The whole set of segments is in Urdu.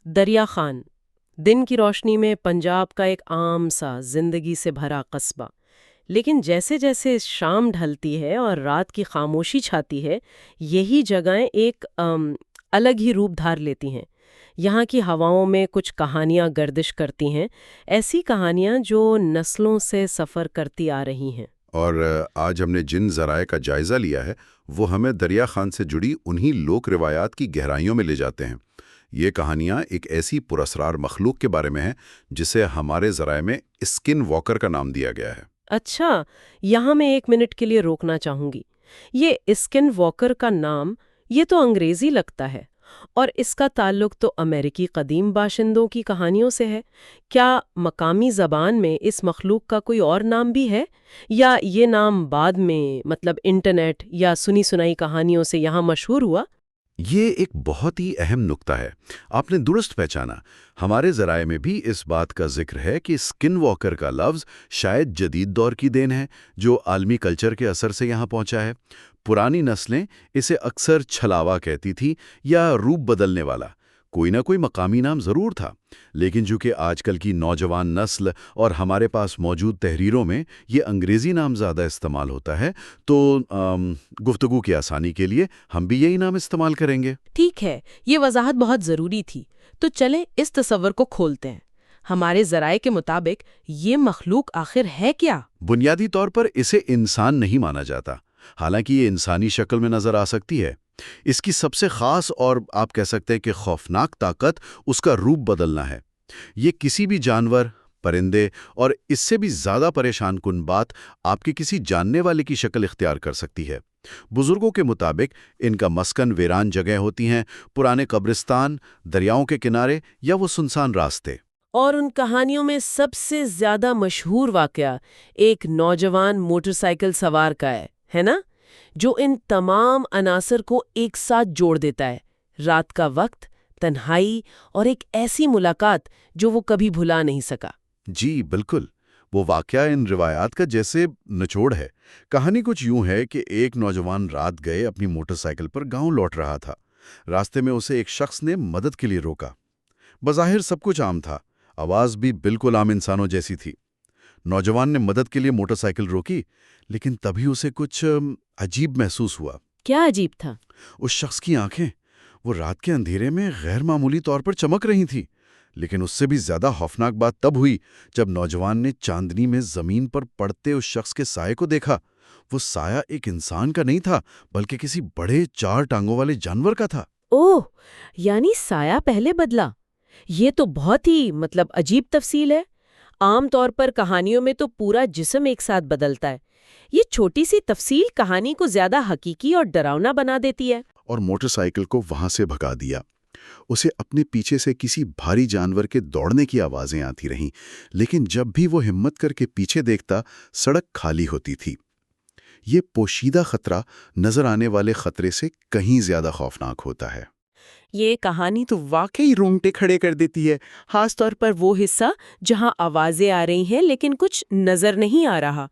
دریا خان دن کی روشنی میں پنجاب کا ایک عام سا زندگی سے بھرا قصبہ، لیکن جیسے جیسے شام ڈھلتی ہے اور رات کی خاموشی چھاتی ہے، یہی جگہیں ایک الگ ہی روپ دھار لیتی ہیں۔ یہاں کی ہواؤں میں کچھ کہانیاں گردش کرتی ہیں، ایسی کہانیاں جو نسلوں سے سفر کرتی آ رہی ہیں۔ اور آج ہم نے جن ذرائع کا جائزہ لیا ہے وہ ہمیں دریا خان سے جڑی انہی لوک روایات کی گہرائیوں میں لے جاتے ہیں۔ یہ کہانیاں ایک ایسی پراسرار مخلوق کے بارے میں ہیں جسے ہمارے ذرائع میں اسکن واکر کا نام دیا گیا ہے۔ اچھا، یہاں میں 1 منٹ کے لیے روکنا چاہوں گی۔ یہ اسکن واکر کا نام، یہ تو انگریزی لگتا ہے، اور اس کا تعلق تو امریکی قدیم باشندوں کی کہانیوں سے ہے۔ کیا مقامی زبان میں اس مخلوق کا کوئی اور نام بھی ہے، یا یہ نام بعد میں مطلب انٹرنیٹ یا سنی سنائی کہانیوں سے یہاں مشہور ہوا؟ یہ ایک بہت ہی اہم نقطہ ہے، آپ نے درست پہچانا۔ ہمارے ذرائع میں بھی اس بات کا ذکر ہے کہ اسکن واکر کا لفظ شاید جدید دور کی دین ہے جو عالمی کلچر کے اثر سے یہاں پہنچا ہے۔ پرانی نسلیں اسے اکثر چھلاوا کہتی تھی یا روپ بدلنے والا، کوئی نہ کوئی مقامی نام ضرور تھا، لیکن چونکہ آج کل کی نوجوان نسل اور ہمارے پاس موجود تحریروں میں یہ انگریزی نام زیادہ استعمال ہوتا ہے، تو گفتگو کی آسانی کے لیے ہم بھی یہی نام استعمال کریں گے۔ ٹھیک ہے، یہ وضاحت بہت ضروری تھی۔ تو چلیں اس تصور کو کھولتے ہیں۔ ہمارے ذرائع کے مطابق یہ مخلوق آخر ہے کیا؟ بنیادی طور پر اسے انسان نہیں مانا جاتا، حالانکہ یہ انسانی شکل میں نظر آ سکتی ہے۔ اس کی سب سے خاص اور آپ کہہ سکتے ہیں کہ خوفناک طاقت اس کا روپ بدلنا ہے۔ یہ کسی بھی جانور، پرندے اور اس سے بھی زیادہ پریشان کن بات آپ کے کسی جاننے والے کی شکل اختیار کر سکتی ہے۔ بزرگوں کے مطابق ان کا مسکن ویران جگہ ہوتی ہیں، پرانے قبرستان، دریاؤں کے کنارے یا وہ سنسان راستے۔ اور ان کہانیوں میں سب سے زیادہ مشہور واقعہ ایک نوجوان موٹر سائیکل سوار کا ہے نا؟ جو ان تمام عناصر کو ایک ساتھ جوڑ دیتا ہے۔ رات کا وقت، تنہائی اور ایک ایسی ملاقات جو وہ کبھی بھلا نہیں سکا۔ جی بالکل، وہ واقعہ ان روایات کا جیسے نچوڑ ہے۔ کہانی کچھ یوں ہے کہ ایک نوجوان رات گئے اپنی موٹر سائیکل پر گاؤں لوٹ رہا تھا۔ راستے میں اسے ایک شخص نے مدد کے لیے روکا۔ بظاہر سب کچھ عام تھا، آواز بھی بالکل عام انسانوں جیسی تھی۔ نوجوان نے مدد کے لیے موٹر سائیکل روکی، لیکن تبھی اسے کچھ عجیب محسوس ہوا۔ کیا عجیب تھا؟ اس شخص کی آنکھیں وہ رات کے اندھیرے میں غیر معمولی طور پر چمک رہی تھیں، لیکن اس سے بھی زیادہ خوفناک بات تب ہوئی جب نوجوان نے چاندنی میں زمین پر پڑتے اس شخص کے سائے کو دیکھا۔ وہ سایہ ایک انسان کا نہیں تھا، بلکہ کسی بڑے 4 ٹانگوں والے جانور کا تھا۔ اوہ، یعنی سایہ پہلے بدلا۔ یہ تو بہت ہی عجیب تفصیل ہے۔ عام طور پر کہانیوں میں تو پورا جسم ایک ساتھ بدلتا ہے۔ یہ چھوٹی سی تفصیل کہانی کو زیادہ حقیقی اور ڈراؤنا بنا دیتی ہے۔ اور موٹر سائیکل کو وہاں سے بھگا دیا۔ اسے اپنے پیچھے سے کسی بھاری جانور کے دوڑنے کی آوازیں آتی رہیں، لیکن جب بھی وہ ہمت کر کے پیچھے دیکھتا، سڑک خالی ہوتی تھی۔ یہ پوشیدہ خطرہ نظر آنے والے خطرے سے کہیں زیادہ خوفناک ہوتا ہے۔ یہ کہانی تو واقعی رونگٹے کھڑے کر دیتی ہے، خاص طور پر وہ حصہ جہاں آوازیں آ رہی ہیں لیکن کچھ نظر نہیں آ رہا۔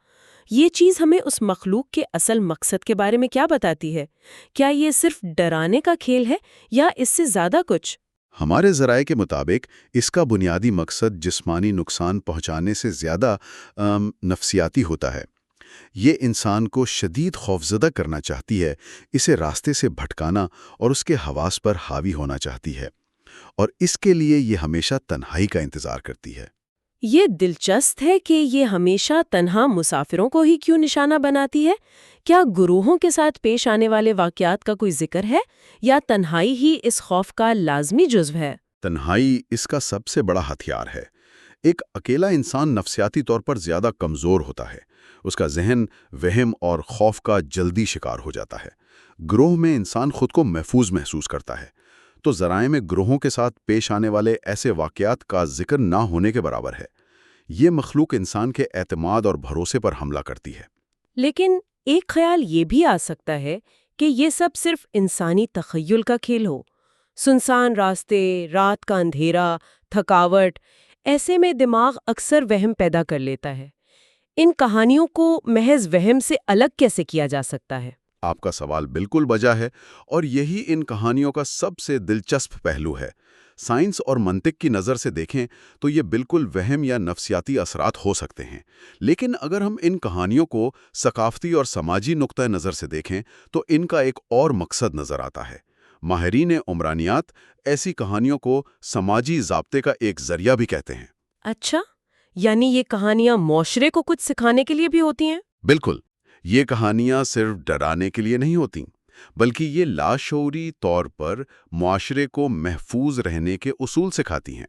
یہ چیز ہمیں اس مخلوق کے اصل مقصد کے بارے میں کیا بتاتی ہے؟ کیا یہ صرف ڈرانے کا کھیل ہے یا اس سے زیادہ کچھ؟ ہمارے ذرائع کے مطابق اس کا بنیادی مقصد جسمانی نقصان پہنچانے سے زیادہ نفسیاتی ہوتا ہے۔ یہ انسان کو شدید خوفزدہ کرنا چاہتی ہے، اسے راستے سے بھٹکانا اور اس کے حواس پر حاوی ہونا چاہتی ہے، اور اس کے لیے یہ ہمیشہ تنہائی کا انتظار کرتی ہے۔ یہ دلچسپ ہے کہ یہ ہمیشہ تنہا مسافروں کو ہی کیوں نشانہ بناتی ہے؟ کیا گروہوں کے ساتھ پیش آنے والے واقعات کا کوئی ذکر ہے، یا تنہائی ہی اس خوف کا لازمی جزو ہے؟ تنہائی اس کا سب سے بڑا ہتھیار ہے۔ ایک اکیلا انسان نفسیاتی طور پر زیادہ کمزور ہوتا ہے، اس کا ذہن وہم اور خوف کا جلدی شکار ہو جاتا ہے۔ گروہ میں انسان خود کو محفوظ محسوس کرتا ہے، تو ذرائع میں گروہوں کے ساتھ پیش آنے والے ایسے واقعات کا ذکر نہ ہونے کے برابر ہے۔ یہ مخلوق انسان کے اعتماد اور بھروسے پر حملہ کرتی ہے۔ لیکن ایک خیال یہ بھی آ سکتا ہے کہ یہ سب صرف انسانی تخیل کا کھیل ہو۔ سنسان راستے، رات کا اندھیرا، تھکاوٹ، ایسے میں دماغ اکثر وہم پیدا کر لیتا ہے۔ ان کہانیوں کو محض وہم سے الگ کیسے کیا جا سکتا ہے؟ آپ کا سوال بالکل بجا ہے، اور یہی ان کہانیوں کا سب سے دلچسپ پہلو ہے۔ سائنس اور منطق کی نظر سے دیکھیں تو یہ بالکل وہم یا نفسیاتی اثرات ہو سکتے ہیں، لیکن اگر ہم ان کہانیوں کو ثقافتی اور سماجی نقطہ نظر سے دیکھیں تو ان کا ایک اور مقصد نظر آتا ہے۔ ماہرین عمرانیات ایسی کہانیوں کو سماجی ضابطے کا ایک ذریعہ بھی کہتے ہیں۔ اچھا، یعنی یہ کہانیاں معاشرے کو کچھ سکھانے کے لیے بھی ہوتی ہیں؟ بالکل، یہ کہانیاں صرف ڈرانے کے لیے نہیں ہوتیں، بلکہ یہ لاشعوری طور پر معاشرے کو محفوظ رہنے کے اصول سکھاتی ہیں۔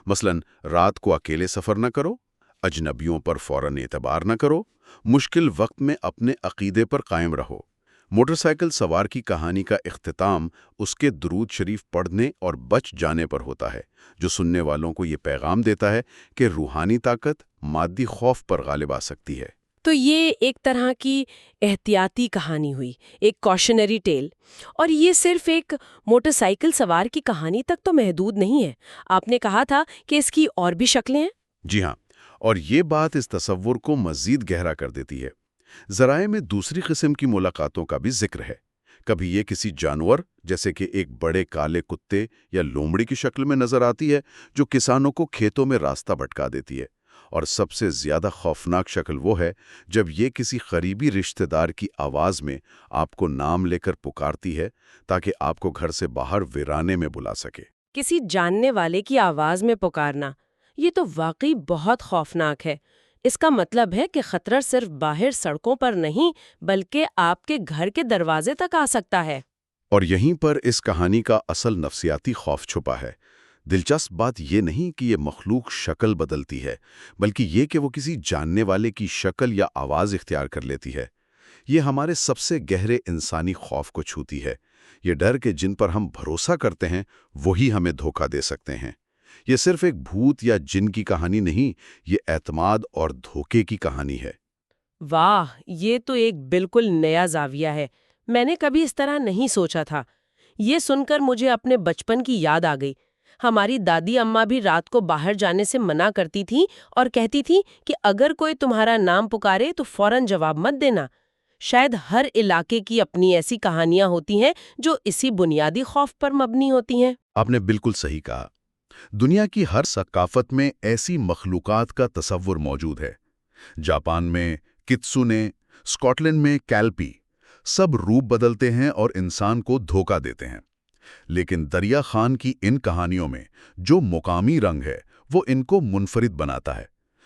مثلا رات کو اکیلے سفر نہ کرو، اجنبیوں پر فوراً اعتبار نہ کرو، مشکل وقت میں اپنے عقیدے پر قائم رہو۔ موٹر سائیکل سوار کی کہانی کا اختتام اس کے درود شریف پڑھنے اور بچ جانے پر ہوتا ہے، جو سننے والوں کو یہ پیغام دیتا ہے کہ روحانی طاقت مادی خوف پر غالب آ سکتی ہے۔ تو یہ ایک طرح کی احتیاطی کہانی ہوئی، ایک کوشنری ٹیل۔ اور یہ صرف ایک موٹر سائیکل سوار کی کہانی تک تو محدود نہیں ہے، آپ نے کہا تھا کہ اس کی اور بھی شکلیں ہیں؟ جی ہاں، اور یہ بات اس تصور کو مزید گہرا کر دیتی ہے۔ ذرائع میں دوسری قسم کی ملاقاتوں کا بھی ذکر ہے۔ کبھی یہ کسی جانور جیسے کہ ایک بڑے کالے کتے یا لومڑی کی شکل میں نظر آتی ہے، جو کسانوں کو کھیتوں میں راستہ بھٹکا دیتی ہے۔ اور سب سے زیادہ خوفناک شکل وہ ہے جب یہ کسی قریبی رشتہ دار کی آواز میں آپ کو نام لے کر پکارتی ہے تاکہ آپ کو گھر سے باہر ویرانے میں بلا سکے۔ کسی جاننے والے کی آواز میں پکارنا، یہ تو واقعی بہت خوفناک ہے۔ اس کا مطلب ہے کہ خطرہ صرف باہر سڑکوں پر نہیں بلکہ آپ کے گھر کے دروازے تک آ سکتا ہے۔ اور یہیں پر اس کہانی کا اصل نفسیاتی خوف چھپا ہے۔ دلچسپ بات یہ نہیں کہ یہ مخلوق شکل بدلتی ہے، بلکہ یہ کہ وہ کسی جاننے والے کی شکل یا آواز اختیار کر لیتی ہے۔ یہ ہمارے سب سے گہرے انسانی خوف کو چھوتی ہے۔ یہ ڈر کہ جن پر ہم بھروسہ کرتے ہیں وہی ہمیں دھوکہ دے سکتے ہیں۔ یہ صرف ایک بھوت یا جن کی کہانی نہیں، یہ اعتماد اور دھوکے کی کہانی ہے۔ واہ، یہ تو ایک بالکل نیا زاویہ ہے۔ میں نے کبھی اس طرح نہیں سوچا تھا۔ یہ سن کر مجھے اپنے بچپن کی یاد آ گئی۔ ہماری دادی اماں بھی رات کو باہر جانے سے منع کرتی تھی اور کہتی تھی کہ اگر کوئی تمہارا نام پکارے تو فوراً جواب مت دینا۔ شاید ہر علاقے کی اپنی ایسی کہانیاں ہوتی ہیں جو اسی بنیادی خوف پر مبنی ہوتی ہیں۔ آپ نے بالکل صحیح کہا۔ دنیا کی ہر ثقافت میں ایسی مخلوقات کا تصور موجود ہے۔ جاپان میں کتسونے، اسکاٹ لینڈ میں کیلپی، سب روپ بدلتے ہیں اور انسان کو دھوکہ دیتے ہیں۔ لیکن دریا خان کی ان کہانیوں میں جو مقامی رنگ ہے وہ ان کو منفرد بناتا ہے،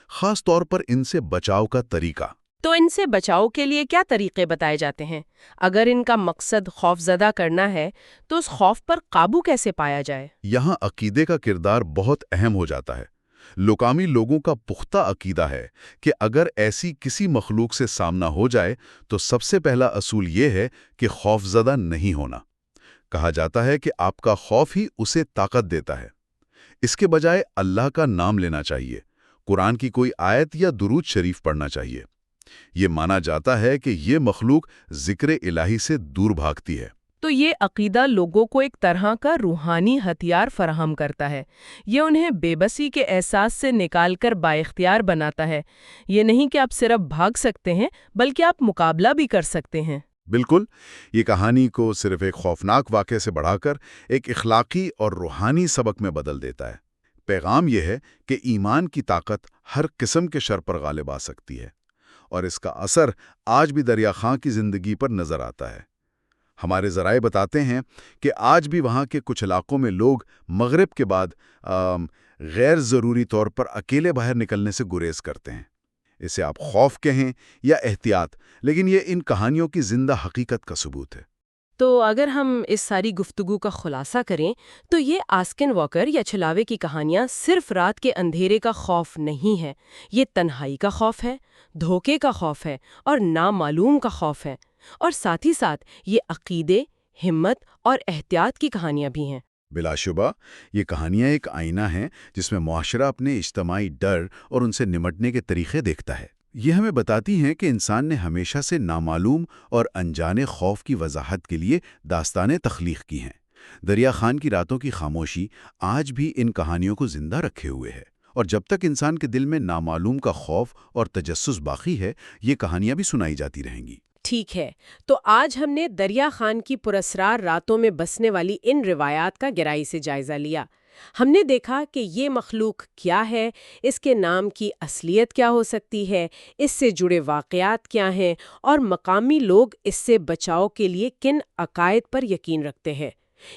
خاص طور پر ان سے بچاؤ کا طریقہ۔ تو ان سے بچاؤ کے لیے کیا طریقے بتائے جاتے ہیں؟ اگر ان کا مقصد خوف زدہ کرنا ہے تو اس خوف پر قابو کیسے پایا جائے؟ یہاں عقیدے کا کردار بہت اہم ہو جاتا ہے۔ لوکامی لوگوں کا پختہ عقیدہ ہے کہ اگر ایسی کسی مخلوق سے سامنا ہو جائے تو سب سے پہلا اصول یہ ہے کہ خوف زدہ نہیں ہونا۔ کہا جاتا ہے کہ آپ کا خوف ہی اسے طاقت دیتا ہے۔ اس کے بجائے اللہ کا نام لینا چاہیے، قرآن کی کوئی آیت یا درود شریف پڑھنا چاہیے۔ یہ مانا جاتا ہے کہ یہ مخلوق ذکر الہی سے دور بھاگتی ہے۔ تو یہ عقیدہ لوگوں کو ایک طرح کا روحانی ہتھیار فراہم کرتا ہے۔ یہ انہیں بے بسی کے احساس سے نکال کر بااختیار بناتا ہے۔ یہ نہیں کہ آپ صرف بھاگ سکتے ہیں بلکہ آپ مقابلہ بھی کر سکتے ہیں۔ بالکل، یہ کہانی کو صرف ایک خوفناک واقعے سے بڑھا کر ایک اخلاقی اور روحانی سبق میں بدل دیتا ہے۔ پیغام یہ ہے کہ ایمان کی طاقت ہر قسم کے شر پر غالب آ سکتی ہے، اور اس کا اثر آج بھی دریا خان کی زندگی پر نظر آتا ہے۔ ہمارے ذرائع بتاتے ہیں کہ آج بھی وہاں کے کچھ علاقوں میں لوگ مغرب کے بعد غیر ضروری طور پر اکیلے باہر نکلنے سے گریز کرتے ہیں۔ اسے آپ خوف کہیں یا احتیاط، لیکن یہ ان کہانیوں کی زندہ حقیقت کا ثبوت ہے۔ تو اگر ہم اس ساری گفتگو کا خلاصہ کریں تو یہ آسکن واکر یا چھلاوے کی کہانیاں صرف رات کے اندھیرے کا خوف نہیں ہے، یہ تنہائی کا خوف ہے، دھوکے کا خوف ہے اور نامعلوم کا خوف ہے، اور ساتھ ہی ساتھ یہ عقیدے، ہمت اور احتیاط کی کہانیاں بھی ہیں۔ بلا شبہ یہ کہانیاں ایک آئینہ ہیں جس میں معاشرہ اپنے اجتماعی ڈر اور ان سے نمٹنے کے طریقے دیکھتا ہے۔ یہ ہمیں بتاتی ہیں کہ انسان نے ہمیشہ سے نامعلوم اور انجانے خوف کی وضاحت کے لیے داستانیں تخلیق کی ہیں۔ دریا خان کی راتوں کی خاموشی آج بھی ان کہانیوں کو زندہ رکھے ہوئے ہے، اور جب تک انسان کے دل میں نامعلوم کا خوف اور تجسس باقی ہے، یہ کہانیاں بھی سنائی جاتی رہیں گی۔ ٹھیک ہے، تو آج ہم نے دریا خان کی پراسرار راتوں میں بسنے والی ان روایات کا گہرائی سے جائزہ لیا۔ ہم نے دیکھا کہ یہ مخلوق کیا ہے، اس کے نام کی اصلیت کیا ہو سکتی ہے، اس سے جڑے واقعات کیا ہیں، اور مقامی لوگ اس سے بچاؤ کے لیے کن عقائد پر یقین رکھتے ہیں۔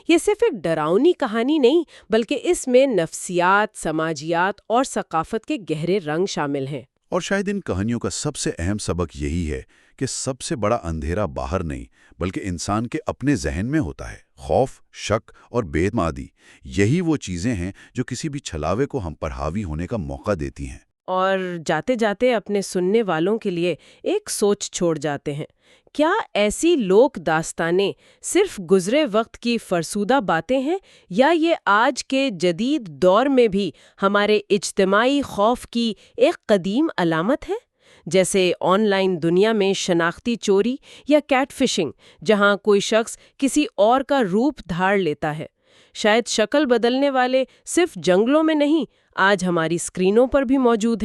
یہ صرف ایک ڈراؤنی کہانی نہیں، بلکہ اس میں نفسیات، سماجیات اور ثقافت کے گہرے رنگ شامل ہیں۔ اور شاید ان کہانیوں کا سب سے اہم سبق یہی ہے کہ سب سے بڑا اندھیرا باہر نہیں بلکہ انسان کے اپنے ذہن میں ہوتا ہے۔ خوف، شک اور بے اعتمادی، یہی وہ چیزیں ہیں جو کسی بھی چھلاوے کو ہم پر حاوی ہونے کا موقع دیتی ہیں۔ اور جاتے جاتے اپنے سننے والوں کے لیے ایک سوچ چھوڑ جاتے ہیں۔ کیا ایسی لوک داستانیں صرف گزرے وقت کی فرسودہ باتیں ہیں، یا یہ آج کے جدید دور میں بھی ہمارے اجتماعی خوف کی ایک قدیم علامت ہے؟ جیسے آن لائن دنیا میں شناختی چوری یا کیٹ فشنگ، جہاں کوئی شخص کسی اور کا روپ دھار لیتا ہے۔ شاید شکل بدلنے والے صرف جنگلوں میں نہیں، آج ہماری اسکرینوں پر بھی موجود ہے۔